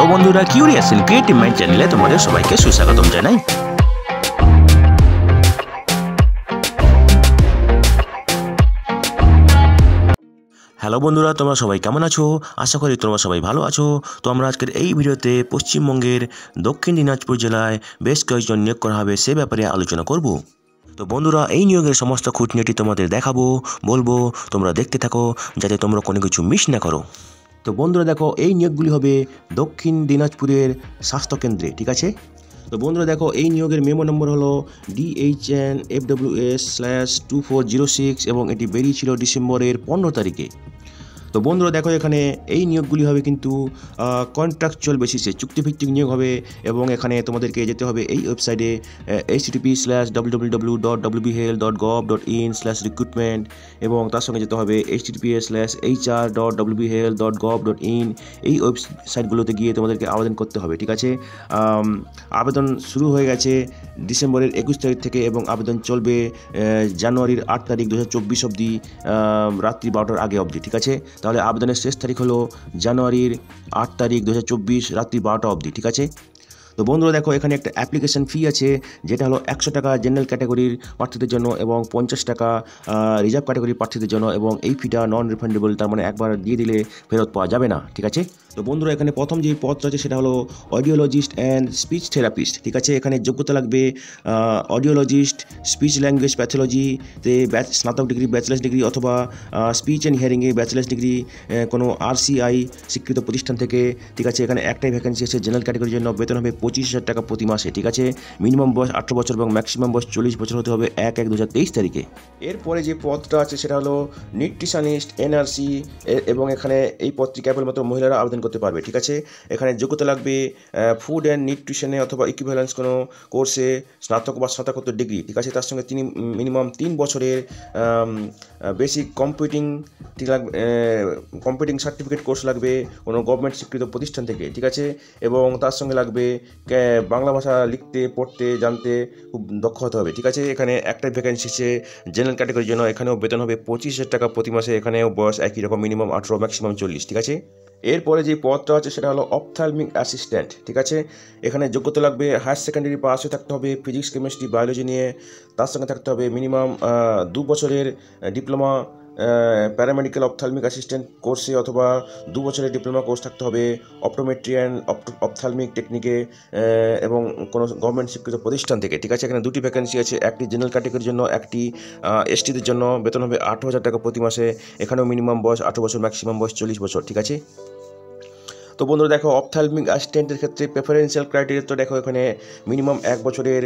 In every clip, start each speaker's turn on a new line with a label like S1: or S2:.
S1: Hello বন্ধুরা, curious and creative mind চ্যানেলে তোমাদের সবাইকে সুস্বাগতম জানাই। হ্যালো বন্ধুরা, তোমরা সবাই কেমন আছো? আশা করি তোমরা সবাই ভালো আছো। তো আমরা আজকের এই ভিডিওতে পশ্চিমবঙ্গের দক্ষিণ দিনাজপুর জেলায় বেশ কয়েকজন নিয়োগ করা হবে সে ব্যাপারে আলোচনা করব। তো বন্ধুরা, এই নিয়োগের সমস্ত খুঁটিনাটি তোমাদের দেখাবো, বলবো, তোমরা দেখতে থাকো যাতে তোমরা কোনো কিছু মিস না করো। তো বন্ধুরা দেখো, এই নিয়োগগুলি হবে দক্ষিণ দিনাজপুরের স্বাস্থ্যকেন্দ্রে, ঠিক আছে। তো বন্ধুরা দেখো, এই নিয়োগের মেমো নম্বর হলো DHNFWS/2406 এবং এটি বেরিয়েছিল ডিসেম্বরের 15 তারিখে। তো বন্ধুরা দেখো, এখানে এই নিয়োগগুলি হবে কিন্তু কন্ট্রাকচুয়াল বেসিসে, চুক্তিভিত্তিক নিয়োগ হবে এবং এখানে তোমাদেরকে যেতে হবে এই ওয়েবসাইটে http:/www.wbhealth.gov.in/recruitment এবং তার সঙ্গে যেতে হবে https:/hr.wbhealth.gov.in। এই ওয়েবসাইটগুলোতে গিয়ে তোমাদেরকে আবেদন করতে হবে, ঠিক আছে। আবেদন শুরু হয়ে গেছে ডিসেম্বরের 21 তারিখ থেকে এবং আবেদন চলবে জানুয়ারির 8 তারিখ 2024 অবধি, রাত্রি 12টার আগে অবধি, ঠিক আছে। তাহলে আবেদনের শেষ তারিখ হলো জানুয়ারির 8 তারিখ 2024 রাত্রি 12টা অবধি, ঠিক আছে। তো বন্ধুরা দেখো, এখানে একটা অ্যাপ্লিকেশন ফি আছে যেটা হলো 100 টাকা জেনারেল ক্যাটাগরির প্রার্থীদের জন্য এবং 50 টাকা রিজার্ভ ক্যাটাগরির প্রার্থীদের জন্য, এবং এই ফিটা নন রিফান্ডেবল, তার মানে একবার দিয়ে দিলে ফেরত পাওয়া যাবে না, ঠিক আছে। তো বন্ধুরা, এখানে প্রথম যে পদটা আছে সেটা হলো অডিওলজিস্ট অ্যান্ড স্পিচ থেরাপিস্ট, ঠিক আছে। এখানে যোগ্যতা লাগবে অডিওলজিস্ট, স্পিচ ল্যাঙ্গুয়েজ প্যাথোলজিতে স্নাতক ডিগ্রি, ব্যাচেলার্স ডিগ্রি অথবা স্পিচ অ্যান্ড হিয়ারিংয়ে ব্যাচেলার্স ডিগ্রি কোনো RCI স্বীকৃত প্রতিষ্ঠান থেকে, ঠিক আছে। এখানে একটাই ভ্যাকেন্সি আছে জেনারেল ক্যাটাগরির জন্য, বেতন হবে 25,000 টাকা প্রতি মাসে, ঠিক আছে। মিনিমাম বয়স 18 বছর এবং ম্যাক্সিমাম বয়স 40 বছর হতে হবে 1/1/2023 তারিখে। এরপরে যে পদটা আছে সেটা হলো নিউট্রিশনিস্ট NRC এবং এখানে এই পদটি কেবলমাত্র মহিলারা আবেদন করতে পারবে, ঠিক আছে। এখানে যোগ্যতা লাগবে ফুড অ্যান্ড নিউট্রিশনে অথবা ইকুইভ্যালেন্স কোনো কোর্সে স্নাতক বা স্নাতকোত্তর ডিগ্রি, ঠিক আছে। তার সঙ্গে তিনি মিনিমাম 3 বছরের বেসিক কম্পিউটিং সার্টিফিকেট কোর্স লাগবে কোনো গভর্নমেন্ট স্বীকৃত প্রতিষ্ঠান থেকে, ঠিক আছে। এবং তার সঙ্গে লাগবে বাংলা ভাষা লিখতে, পড়তে, জানতে খুব দক্ষ হতে হবে, ঠিক আছে। এখানে একটাই ভ্যাকেন্সি আছে জেনারেল ক্যাটাগরির জন্য, এখানেও বেতন হবে 25,000 টাকা প্রতি মাসে, এখানেও বয়স একই রকম, মিনিমাম 18 ম্যাক্সিমাম 40, ঠিক আছে। এরপরে যে পদটা আছে সেটা হলো অপথ্যালমিক অ্যাসিস্ট্যান্ট, ঠিক আছে। এখানে যোগ্যতা লাগবে হায়ার সেকেন্ডারি পাস হয়ে থাকতে হবে ফিজিক্স, কেমিস্ট্রি, বায়োলজি নিয়ে, তার সঙ্গে থাকতে হবে মিনিমাম 2 বছরের ডিপ্লোমা প্যারামেডিক্যাল অপথ্যালমিক অ্যাসিস্ট্যান্ট কোর্সে অথবা 2 বছরের ডিপ্লোমা কোর্স থাকতে হবে অপটোমেট্রি অ্যান্ড অপথ্যালমিক টেকনিকে এবং কোনো গভর্নমেন্ট স্বীকৃত প্রতিষ্ঠান থেকে, ঠিক আছে। এখানে 2টি ভ্যাকেন্সি আছে, একটি জেনারেল ক্যাটাগরির জন্য, একটি STদের জন্য। বেতন হবে 18,000 টাকা প্রতি মাসে, এখানেও মিনিমাম বয়স 18 বছর, ম্যাক্সিমাম বয়স 40 বছর, ঠিক আছে। তো বন্ধুরা দেখো, অপথ্যালমিক অ্যাসিস্ট্যান্টের ক্ষেত্রে প্রেফারেন্সিয়াল ক্রাইটেরিয়া তো দেখো, এখানে মিনিমাম 1 বছরের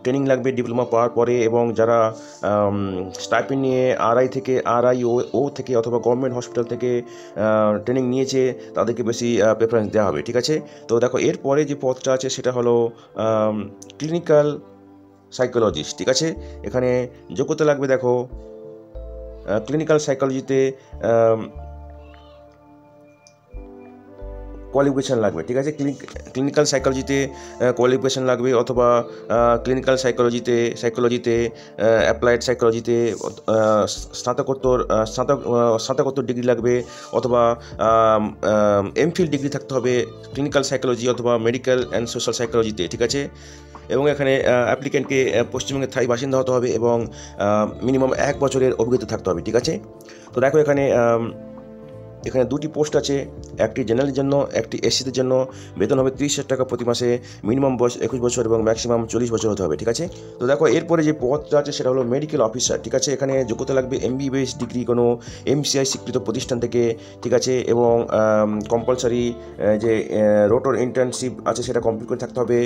S1: ট্রেনিং লাগবে ডিপ্লোমা পাওয়ার পরে, এবং যারা স্টাইপেন্ড নিয়ে RIO থেকে অথবা গভর্নমেন্ট হসপিটাল থেকে ট্রেনিং নিয়েছে তাদেরকে বেশি প্রেফারেন্স দেওয়া হবে, ঠিক আছে। তো দেখো, এরপরে যে পদটা আছে সেটা হলো ক্লিনিক্যাল সাইকোলজিস্ট, ঠিক আছে। এখানে যোগ্যতা লাগবে দেখো ক্লিনিক্যাল সাইকোলজিতে কোয়ালিফিকেশান লাগবে, ঠিক আছে। ক্লিনিক্যাল সাইকোলজিতে কোয়ালিফিকেশান লাগবে অথবা ক্লিনিক্যাল সাইকোলজিতে অ্যাপ্লাইড সাইকোলজিতে স্নাতকোত্তর ডিগ্রি লাগবে অথবা MPhil ডিগ্রি থাকতে হবে ক্লিনিক্যাল সাইকোলজি অথবা মেডিকেল অ্যান্ড সোশ্যাল সাইকোলজিতে, ঠিক আছে। এবং এখানে অ্যাপ্লিক্যান্টকে পশ্চিমবঙ্গের স্থায়ী বাসিন্দা হতে হবে এবং মিনিমাম 1 বছরের অভিজ্ঞতা থাকতে হবে, ঠিক আছে। তো দেখো, এখানে 2টি পোস্ট আছে, একটি জেনারেলের জন্য, একটি SCদের জন্য। বেতন হবে 30,000 টাকা প্রতি মাসে, মিনিমাম বয়স 21 বছর এবং ম্যাক্সিমাম 40 বছর হতে হবে, ঠিক আছে। তো দেখো, এরপরে যে পদটা আছে সেটা হলো মেডিকেল অফিসার, ঠিক আছে। এখানে যোগ্যতা লাগবে MBBS ডিগ্রি কোনো MCI স্বীকৃত প্রতিষ্ঠান থেকে, ঠিক আছে। এবং কম্পালসারি যে রোটর ইন্টার্নশিপ আছে সেটা কমপ্লিট করে থাকতে হবে,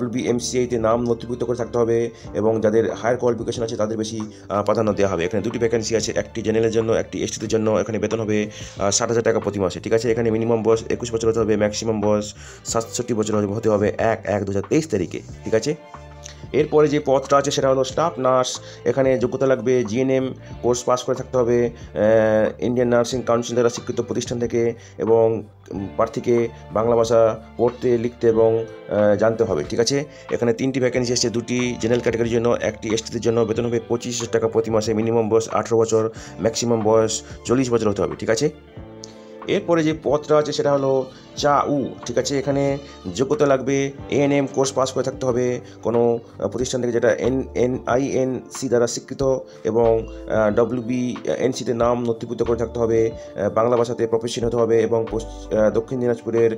S1: WBMCI-তে নাম নথিভুক্ত করে থাকতে হবে, এবং যাদের হায়ার কোয়ালিফিকেশন আছে তাদের বেশি প্রাধান্য দেওয়া হবে। এখানে 2টি ভ্যাকেন্সি আছে, একটি জেনারেলের জন্য, একটি STদের জন্য। এখানে বেতন হবে 60,000 টাকা প্রতি মাসে, ঠিক আছে। এখানে মিনিমাম বয়স 21 বছর হতে হবে, ম্যাক্সিমাম বয়স 67 বছর হতে হবে 1/1/2023 তারিখে, ঠিক আছে। এরপরে যে পদটা আছে সেটা হলো স্টাফ নার্স। এখানে যোগ্যতা লাগবে GNM কোর্স পাস করে থাকতে হবে ইন্ডিয়ান নার্সিং কাউন্সিল দ্বারা স্বীকৃত প্রতিষ্ঠান থেকে, এবং প্রার্থীকে বাংলা ভাষা পড়তে, লিখতে এবং জানতে হবে, ঠিক আছে। এখানে 3টি ভ্যাকেন্সি আছে, 2টি জেনারেল ক্যাটাগরির জন্য, একটি STদের জন্য। বেতন হবে 25,000 টাকা প্রতি মাসে, মিনিমাম বয়স 18 বছর, ম্যাক্সিমাম বয়স 40 বছর হতে হবে, ঠিক আছে। এরপরে যে পদটা আছে সেটা হলো চা উ, ঠিক আছে। এখানে যোগ্যতা লাগবে এএনএম কোর্স পাস করে থাকতে হবে কোনো প্রতিষ্ঠান থেকে, যেটা NINC দ্বারা স্বীকৃত, এবং WBNCতে নাম নথিভুক্ত করে থাকতে হবে, বাংলা ভাষাতে প্রফেশন হতে হবে, এবং দক্ষিণ দিনাজপুরের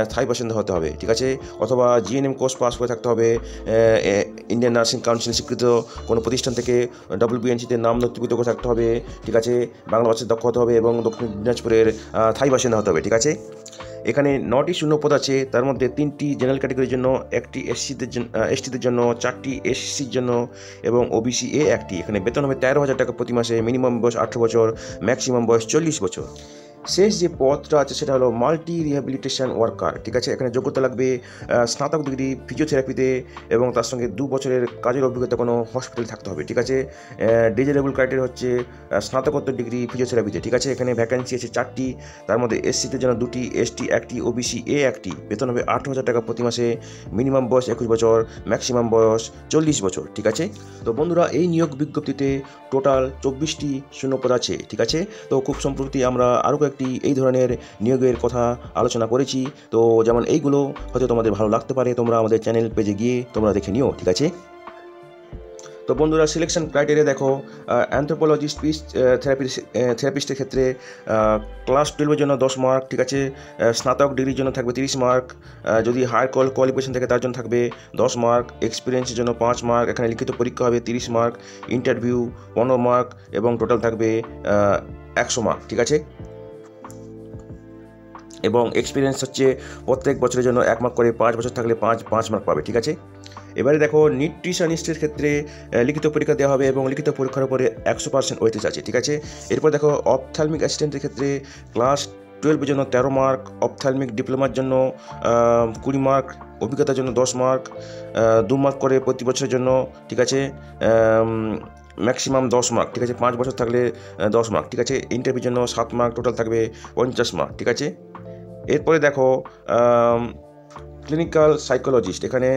S1: স্থায়ী বাসিন্দা হতে হবে, ঠিক আছে। অথবা GNM কোর্স পাস করে থাকতে হবে ইন্ডিয়ান নার্সিং কাউন্সিল স্বীকৃত কোনো প্রতিষ্ঠান থেকে, WBNCতে নাম নথিভুক্ত করে থাকতে হবে, ঠিক আছে। বাংলা ভাষায় দক্ষ হতে হবে এবং দক্ষিণ দিনাজপুরের স্থায়ী বাসিন্দা হতে হবে, ঠিক আছে। এখানে 9টি শূন্যপদ আছে, তার মধ্যে 3টি জেনারেল ক্যাটাগরির জন্য, 1টি এসটিদের জন্য, 4টি এসসির জন্য এবং OBC এ 1টি। এখানে বেতন হবে 13,000 টাকা প্রতি মাসে, মিনিমাম বয়স 18 বছর, ম্যাক্সিমাম বয়স 40 বছর। শেষ যে পদটা আছে সেটা হলো মাল্টি রিহ্যাবিলিটেশন ওয়ার্কার, ঠিক আছে। এখানে যোগ্যতা লাগবে স্নাতক ডিগ্রি ফিজিওথেরাপিতে এবং তার সঙ্গে 2 বছরের কাজের অভিজ্ঞতা কোনো হসপিটাল থাকতে হবে, ঠিক আছে। ডিজারেবল ক্রাইটেরিয়া হচ্ছে স্নাতকোত্তর ডিগ্রি ফিজিওথেরাপিতে, ঠিক আছে। এখানে ভ্যাকেন্সি আছে 4টি, তার মধ্যে এসসিদের জন্য 2টি, এসটি 1টি, OBC এ 1টি। বেতন হবে 18,000 টাকা প্রতি মাসে, মিনিমাম বয়স 21 বছর, ম্যাক্সিমাম বয়স 40 বছর, ঠিক আছে। তো বন্ধুরা, এই নিয়োগ বিজ্ঞপ্তিতে টোটাল 24টি শূন্যপদ আছে, ঠিক আছে। তো খুব সম্প্রতি আমরা আরও কয়েকটি এই ধরনের নিয়োগের কথা আলোচনা করেছি, তো যেমন এইগুলো হয়তো তোমাদের ভালো লাগতে পারে, তোমরা আমাদের চ্যানেল পেজে গিয়ে তোমরা দেখে নিও, ঠিক আছে। তো বন্ধুরা, সিলেকশন ক্রাইটেরিয়া দেখো, অ্যানথ্রোপোলজিস্ট থেরাপিস্টের ক্ষেত্রে ক্লাস 12-এর জন্য 10 মার্ক, ঠিক আছে। স্নাতক ডিগ্রির জন্য থাকবে 30 মার্ক, যদি হায়ার কোয়ালিফিকেশন থাকে তার জন্য থাকবে 10 মার্ক, এক্সপিরিয়েন্সের জন্য 5 মার্ক, এখানে লিখিত পরীক্ষা হবে 30 মার্ক, ইন্টারভিউ 15 মার্ক এবং টোটাল থাকবে 100 মার্ক, ঠিক আছে। এবং এক্সপিরিয়েন্স হচ্ছে প্রত্যেক বছরের জন্য 1 মার্ক করে, 5 বছর থাকলে 5 মার্ক পাবে, ঠিক আছে। এবারে দেখো, নিউট্রিশনিস্টের ক্ষেত্রে লিখিত পরীক্ষা দেওয়া হবে এবং লিখিত পরীক্ষার উপরে 100% ওয়েটেজ আছে, ঠিক আছে। এরপর দেখো, অপথ্যালমিক অ্যাসিস্ট্যান্টের ক্ষেত্রে ক্লাস 12-এর জন্য 13 মার্ক, অপথ্যালমিক ডিপ্লোমার জন্য 20 মার্ক, অভিজ্ঞতার জন্য 10 মার্ক, 2 মার্ক করে প্রতি বছরের জন্য, ঠিক আছে। ম্যাক্সিমাম 10 মার্ক, ঠিক আছে। 5 বছর থাকলে 10 মার্ক, ঠিক আছে। ইন্টারভিউর জন্য 7 মার্ক, টোটাল থাকবে 50 মার্ক, ঠিক আছে। এরপরে দেখো, ক্লিনিক্যাল সাইকোলজিস্ট, এখানে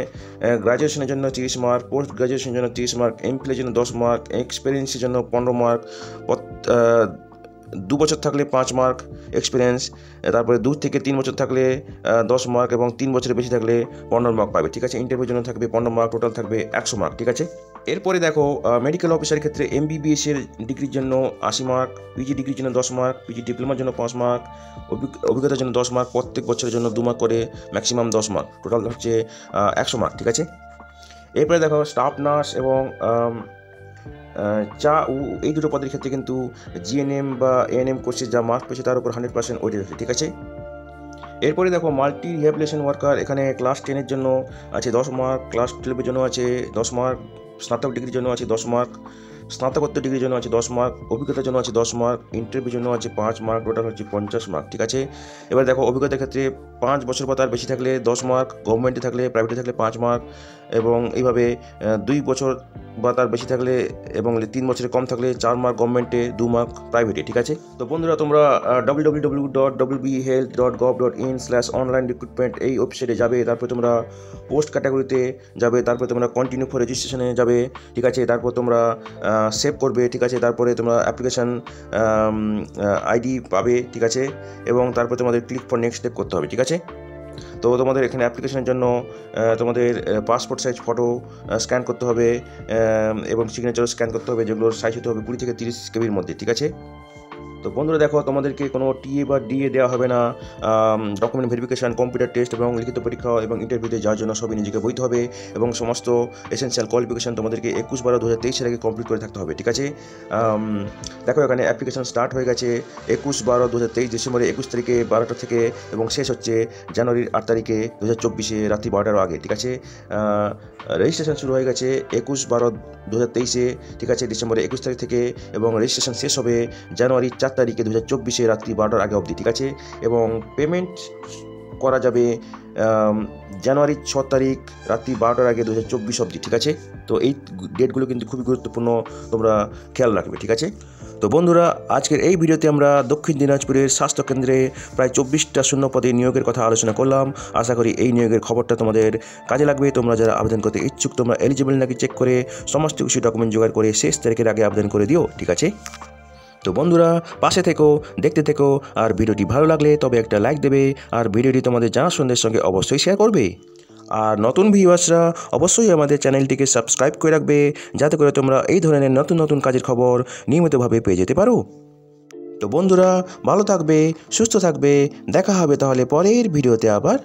S1: গ্র্যাজুয়েশনের জন্য 30 মার্ক, পোস্ট গ্র্যাজুয়েশনের জন্য 30 মার্ক, এমফিলের জন্য 10 মার্ক, এক্সপিরিয়েন্সের জন্য 15 মার্ক, 2 বছর থাকলে 5 মার্ক এক্সপিরিয়েন্স, তারপরে 2 থেকে 3 বছর থাকলে 10 মার্ক এবং 3 বছরের বেশি থাকলে 15 মার্ক পাবে, ঠিক আছে। ইন্টারভিউর জন্য থাকবে 15 মার্ক, টোটাল থাকবে 100 মার্ক, ঠিক আছে। এরপরে দেখো, মেডিকেল অফিসারের ক্ষেত্রে MBBS এর ডিগ্রির জন্য 80 মার্ক, PG ডিগ্রির জন্য 10 মার্ক, PG ডিপ্লোমার জন্য 5 মার্ক, অভিজ্ঞতার জন্য 10 মার্ক, প্রত্যেক বছরের জন্য 2 মার্ক করে, ম্যাক্সিমাম 10 মার্ক, টোটাল হচ্ছে 100 মার্ক, ঠিক আছে। এরপরে দেখো, স্টাফ নার্স এবং চা উ, এই দুটো পদের ক্ষেত্রে কিন্তু GNM বা ANM কোর্সে যা মার্ক পেয়েছে তার উপর 100% ওয়েটেজ আছে, ঠিক আছে। এরপরে দেখো, মাল্টি রিহ্যাবিলিটেশন ওয়ার্কার, এখানে ক্লাস 10-এর জন্য আছে 10 মার্ক, ক্লাস 12-এর জন্য আছে 10 মার্ক, স্নাতক ডিগ্রির জন্য আছে 10 মার্ক, স্নাতকোত্তর ডিগ্রির জন্য আছে 10 মার্ক, অভিজ্ঞতার জন্য আছে 10 মার্ক, ইন্টারভিউর জন্য আছে 5 মার্ক, টোটাল হচ্ছে 50 মার্ক, ঠিক আছে। এবার দেখো, অভিজ্ঞতার ক্ষেত্রে 5 বছর বা তার বেশি থাকলে 10 মার্ক, গভর্নমেন্টে থাকলে, প্রাইভেটে থাকলে 5 মার্ক, এবং এইভাবে 2 বছর বা তার বেশি থাকলে এবং 3 বছরের কম থাকলে 4 মার্ক গভর্নমেন্টে, 2 মার্ক প্রাইভেটে, ঠিক আছে। তো বন্ধুরা, তোমরা www.wbhealth.gov.in/online-recruitment এই ওয়েবসাইটে যাবে, তারপর তোমরা পোস্ট ক্যাটাগরিতে যাবে, তারপর তোমরা কন্টিনিউ ফর রেজিস্ট্রেশনে যাবে, ঠিক আছে। তারপর তোমরা সেভ করবে, ঠিক আছে। তারপরে তোমরা অ্যাপ্লিকেশান ID পাবে, ঠিক আছে। এবং তারপর তোমাদের ক্লিক ফর নেক্সট স্টেপ করতে হবে, ঠিক আছে। তো তোমাদের এখানে অ্যাপ্লিকেশনের জন্য তোমাদের পাসপোর্ট সাইজ ফটো স্ক্যান করতে হবে এবং সিগনেচার স্ক্যান করতে হবে, যেগুলোর সাইজ হতে হবে 20 থেকে 30 KB মধ্যে, ঠিক আছে। তো বন্ধুরা দেখো, তোমাদেরকে কোনো TA বা DA দেওয়া হবে না। ডকুমেন্ট ভেরিফিকেশান, কম্পিউটার টেস্ট এবং লিখিত পরীক্ষা এবং ইন্টারভিউতে যাওয়ার জন্য সবই নিজেকে বইতে হবে এবং সমস্ত এসেনশিয়াল কোয়ালিফিকেশান তোমাদেরকে 21/12/2023 আগে কমপ্লিট করে থাকতে হবে, ঠিক আছে। দেখো, এখানে অ্যাপ্লিকেশান স্টার্ট হয়ে গেছে 21/12/2023 ডিসেম্বরের 21 তারিখে 12টা থেকে এবং শেষ হচ্ছে জানুয়ারির 8 তারিখে 2024 রাত্রি 12টার আগে, ঠিক আছে। রেজিস্ট্রেশন শুরু হয়ে গেছে 21/12/2023, ঠিক আছে, ডিসেম্বরের 21 তারিখ থেকে, এবং রেজিস্ট্রেশন শেষ হবে জানুয়ারির 4 তারিখে 2024 রাত্রি 12টার আগে অবধি, ঠিক আছে। এবং পেমেন্ট করা যাবে জানুয়ারির 6 তারিখ রাত্রি 12টার আগে 2024 অবধি, ঠিক আছে। তো এই ডেটগুলো কিন্তু খুবই গুরুত্বপূর্ণ, তোমরা খেয়াল রাখবে, ঠিক আছে। তো বন্ধুরা, আজকের এই ভিডিওতে আমরা দক্ষিণ দিনাজপুরের স্বাস্থ্যকেন্দ্রে প্রায় 24টা শূন্যপদে নিয়োগের কথা আলোচনা করলাম। আশা করি এই নিয়োগের খবরটা তোমাদের কাজে লাগবে। তোমরা যারা আবেদন করতে ইচ্ছুক, তোমরা এলিজিবল নাকি চেক করে সমস্ত কিছু ডকুমেন্ট জোগাড় করে শেষ তারিখের আগে আবেদন করে দিও, ঠিক আছে। তো বন্ধুরা পাশে থেকো, দেখতে থেকো, আর ভিডিওটি ভালো লাগলে তবে একটা লাইক দেবে, আর ভিডিওটি তোমাদের জানাশোনাদের সঙ্গে অবশ্যই শেয়ার করবে। আর নতুন ভিউয়ার্সরা অবশ্যই আমাদের চ্যানেলটিকে সাবস্ক্রাইব করে রাখবে, যাতে করে তোমরা এই ধরনের নতুন নতুন কাজের খবর নিয়মিতভাবে পেয়ে যেতে পারো। তো বন্ধুরা ভালো থাকবে, সুস্থ থাকবে, দেখা হবে তাহলে পরের ভিডিওতে আবার।